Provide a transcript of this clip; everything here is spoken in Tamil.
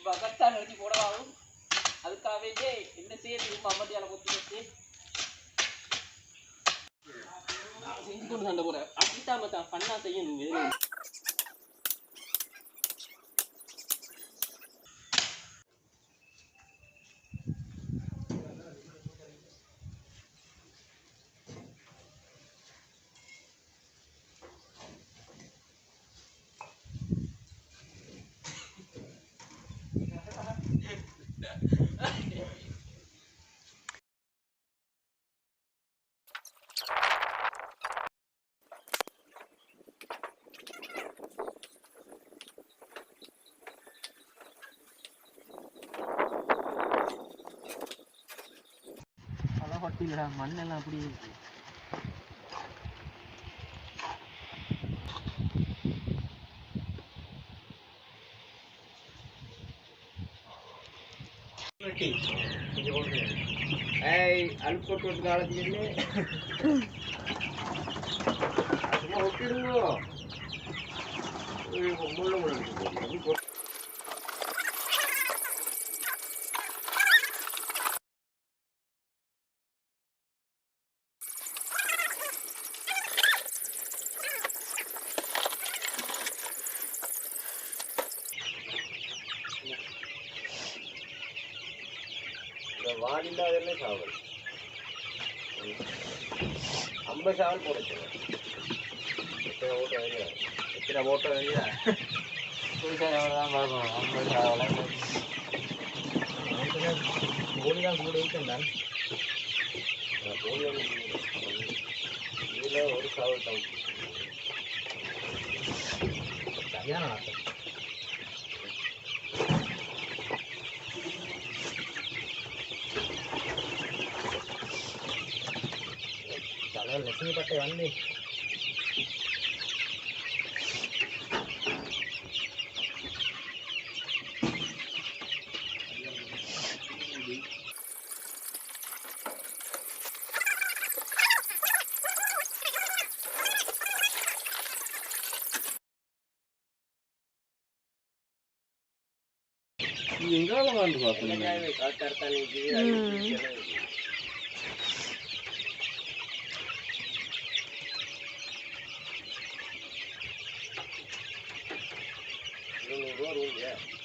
பகத்தான் எழுதி போடவாகும் அதுக்காகவே என்ன செய்ய அம்மட்டியால கொத்தி வச்சு செஞ்சு கொண்டு சண்டை போற அப்படித்தான் மச்சான் பண்ணா செய்யணும் இல்லடா மண்ணெல்லாம் அப்படி இருக்கு அல்போட்டு காலத்துல ஒட்டிடுங்கோ முள்ள முள்ள வாடில்லாதே சாவல் 50 சாவல் போடுச்சு எத்தனை ஓட்ட வெளியா தான் பார்க்கணும் 50 சாவலாம் கோழி தான் கூட இருக்குந்தான் கோழி இதில் ஒரு சாவல் தான் சரியான நாட்டம் லட்சுமி பட்டை வந்து எங்கால வாண்டு பார்க்கணும் Não vou, não é.